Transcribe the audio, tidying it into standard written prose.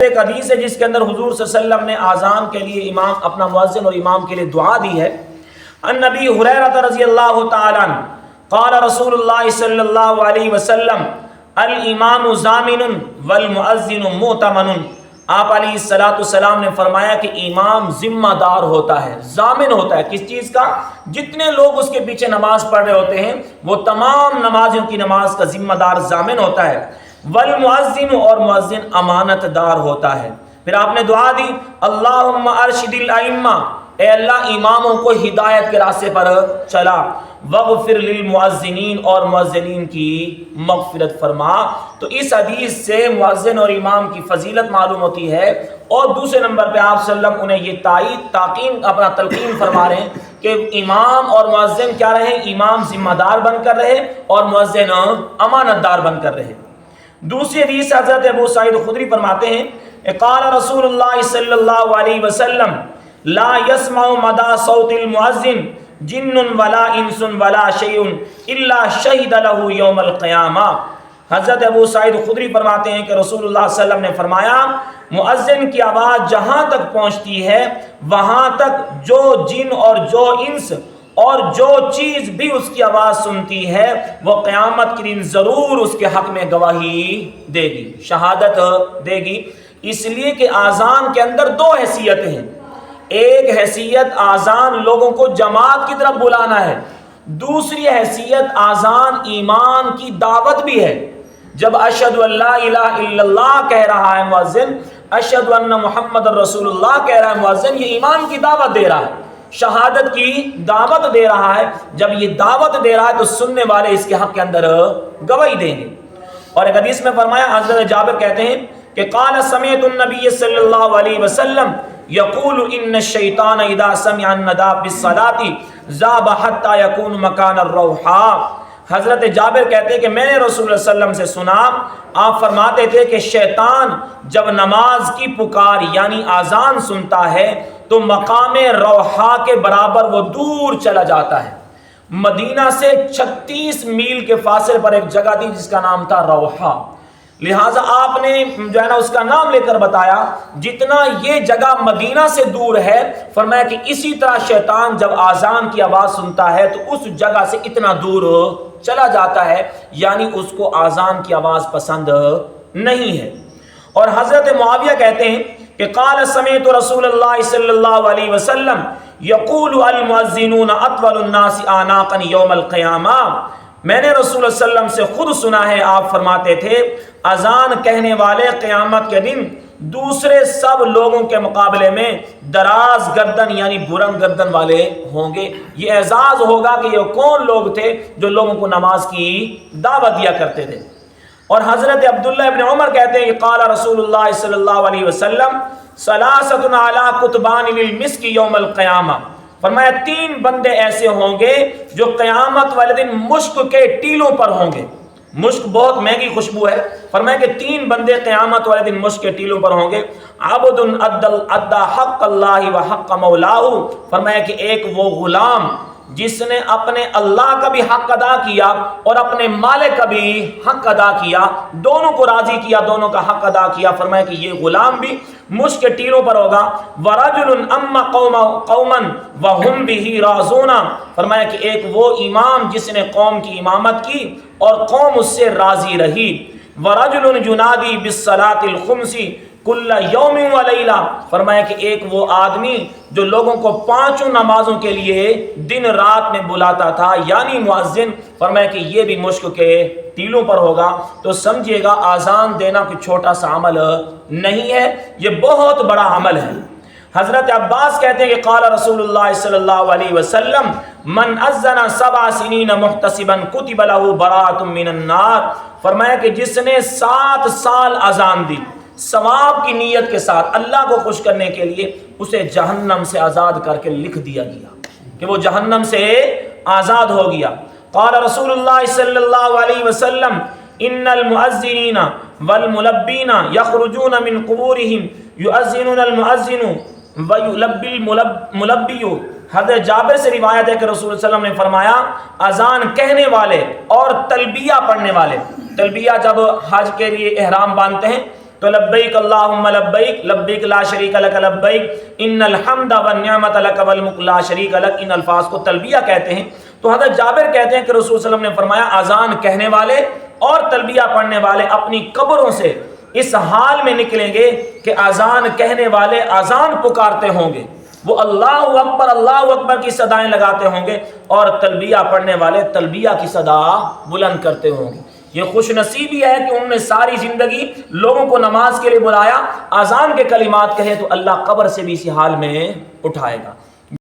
ایک حدیث ہے جس کے اندر حضور صلی اللہ علیہ وسلم نے آذان کے لیے امام اپنا مؤذن اور امام کے لیے دعا دی ہے۔ ان نبی ہریرہ رضی اللہ تعالی عنہ قال رسول اللہ صلی اللہ علیہ وسلم الامام ضامن والمؤذن مؤتمن۔ آپ علیہ السلام نے فرمایا کہ امام ذمہ دار ہوتا ہے، ضامن ہوتا ہے کس چیز کا؟ جتنے لوگ اس کے پیچھے نماز پڑھ رہے ہوتے ہیں وہ تمام نمازیوں کی نماز کا ذمہ دار ضامن ہوتا ہے۔ والمؤذن اور مؤذن امانت دار ہوتا ہے۔ پھر آپ نے دعا دی اللہم ارشد الائمہ، اے اللہ اماموں کو ہدایت کے راستے پر چلا، واغفر للمؤذنین اور مؤذنین کی مغفرت فرما۔ تو اس حدیث سے مؤذن اور امام کی فضیلت معلوم ہوتی ہے، اور دوسرے نمبر پہ آپ صلی اللہ علیہ وسلم انہیں یہ اپنا تلقین فرما رہے ہیں کہ امام اور مؤذن کیا رہے؟ امام ذمہ دار بن کر رہے اور مؤذن امانت دار بن کر رہے۔ دوسری حدیث حضرت ابو سعید خدری فرماتے ہیں قال رسول اللہ صلی اللہ علیہ وسلم لا يسمع مدى صوت المؤذن جن ولا انس ولا شيء الا شهد له يوم القیامہ۔ حضرت ابو سعید خدری فرماتے ہیں کہ رسول اللہ صلی اللہ علیہ وسلم نے فرمایا مؤذن کی آواز جہاں تک پہنچتی ہے وہاں تک جو جن اور جو انس اور جو چیز بھی اس کی آواز سنتی ہے وہ قیامت کے دن ضرور اس کے حق میں گواہی دے گی، شہادت دے گی۔ اس لیے کہ آذان کے اندر دو حیثیتیں ہیں، ایک حیثیت آذان لوگوں کو جماعت کی طرف بلانا ہے، دوسری حیثیت آذان ایمان کی دعوت بھی ہے۔ جب اشہد ان لا الہ الا اللہ کہہ رہا ہے مؤذن، اشہد ان محمد رسول اللہ کہہ رہا ہے مؤذن، یہ ایمان کی دعوت دے رہا ہے، شہادت کی دعوت دے رہا ہے۔ جب یہ دعوت دے رہا ہے تو سننے والے اس کے حق کے اندر گواہی دیں گے۔ اور ایک حدیث میں فرمایا، حضرت جابر کہتے ہیں کہ قال سمعت النبی صلی اللہ علیہ وسلم یقول ان الشیطان اذا سمع النداء بالصلاة ذاب حتى يكون مکان الروحاء۔ حضرت جابر کہتے ہیں کہ میں نے رسول اللہ صلی اللہ علیہ وسلم سے سنا، آپ فرماتے تھے کہ شیطان جب نماز کی پکار یعنی آذان سنتا ہے تو مقام روحا کے برابر وہ دور چلا جاتا ہے۔ مدینہ سے 36 میل کے فاصلے پر ایک جگہ تھی جس کا نام تھا روحا، لہٰذا آپ نے جو ہے نا اس کا نام لے کر بتایا جتنا یہ جگہ مدینہ سے دور ہے، فرمایا کہ اسی طرح شیطان جب آذان کی آواز سنتا ہے تو اس جگہ سے اتنا دور چلا جاتا ہے، یعنی اس کو آذان کی آواز پسند نہیں ہے۔ اور حضرت معاویہ کہتے ہیں کہ قال سمعت رسول اللہ صلی اللہ علیہ وسلم یقول المؤذنون اطول الناس اعناقا یوم القیامہ۔ میں نے رسول اللہ صلی اللہ علیہ وسلم سے خود سنا ہے، آپ فرماتے تھے اذان کہنے والے قیامت کے دن دوسرے سب لوگوں کے مقابلے میں دراز گردن یعنی بلند گردن والے ہوں گے۔ یہ اعزاز ہوگا کہ یہ کون لوگ تھے جو لوگوں کو نماز کی دعوت دیا کرتے تھے۔ اور حضرت عبداللہ ابن عمر کہتے ہیں کہ قال رسول اللہ صلی اللہ علیہ وسلم ثلاثۃ علی کتبان للمسک یوم القیامہ۔ فرمایا 3 بندے ایسے ہوں گے جو قیامت والے دن مشک کے ٹیلوں پر ہوں گے۔ مشک بہت مہنگی خوشبو ہے، فرمایا کہ 3 بندے قیامت والے دن مشک کے ٹیلوں پر ہوں گے۔ عبد ادى حق اللہ و حق مولاہ، فرمایا کہ ایک وہ غلام جس نے اپنے اللہ کا بھی حق ادا کیا اور اپنے مالک کا بھی حق ادا کیا، دونوں کو راضی کیا، دونوں کا حق ادا کیا، فرمایا کہ یہ غلام بھی مشک کے ٹیلوں پر ہوگا۔ وَرَجُلٌ أَمَّ قَوْمًا وَهُمْ بِهِ رَاضُونَ، فرمایا کہ ایک وہ امام جس نے قوم کی امامت کی اور قوم اس سے راضی رہی۔ وَرَجُلٌ يُنَادِي بِالصَّلَاةِ الْخُمْسِ کل یوم و لیلہ، فرمایا کہ ایک وہ آدمی جو لوگوں کو 5 نمازوں کے لیے دن رات میں بلاتا تھا یعنی مؤذن، فرمایا کہ یہ بھی مشک کے ٹیلوں پر ہوگا۔ تو سمجھیے گا آذان دینا کوئی چھوٹا سا عمل نہیں ہے، یہ بہت بڑا عمل ہے۔ حضرت عباس کہتے ہیں کہ قال رسول اللہ صلی اللہ علیہ وسلم من اذن 7 سنین محتسبا کتب له براءۃ من النار، فرمایا کہ جس نے 7 سال اذان دی ثواب کی نیت کے ساتھ اللہ کو خوش کرنے کے لیے، اسے جہنم سے آزاد کر کے لکھ دیا گیا کہ وہ جہنم سے آزاد ہو گیا۔ قال رسول اللہ صلی اللہ علیہ وسلم ان المؤذنین والملبین یخرجون من قبورہم یؤذنون المؤذن ویلبی الملبی۔ حضرت جابر سے روایت ہے کہ رسول صلی اللہ علیہ وسلم نے فرمایا اذان کہنے والے اور تلبیہ پڑھنے والے، تلبیہ جب حج کے لیے احرام باندھتے ہیں تو لبیک اللہم لبیک لبیک لا شریک لک لبیک ان الحمد والنعمت لک والملک لا شریک لک، ان الفاظ کو تلبیہ کہتے ہیں۔ تو حضرت جابر کہتے ہیں کہ رسول صلی اللہ علیہ وسلم نے فرمایا اذان کہنے والے اور تلبیہ پڑھنے والے اپنی قبروں سے اس حال میں نکلیں گے کہ اذان کہنے والے اذان پکارتے ہوں گے، وہ اللہ اکبر کی صدائیں لگاتے ہوں گے، اور تلبیہ پڑھنے والے تلبیہ کی صدا بلند کرتے ہوں گے۔ یہ خوش نصیبی ہے کہ انہوں نے ساری زندگی لوگوں کو نماز کے لیے بلایا، اذان کے کلمات کہے تو اللہ قبر سے بھی اسی حال میں اٹھائے گا۔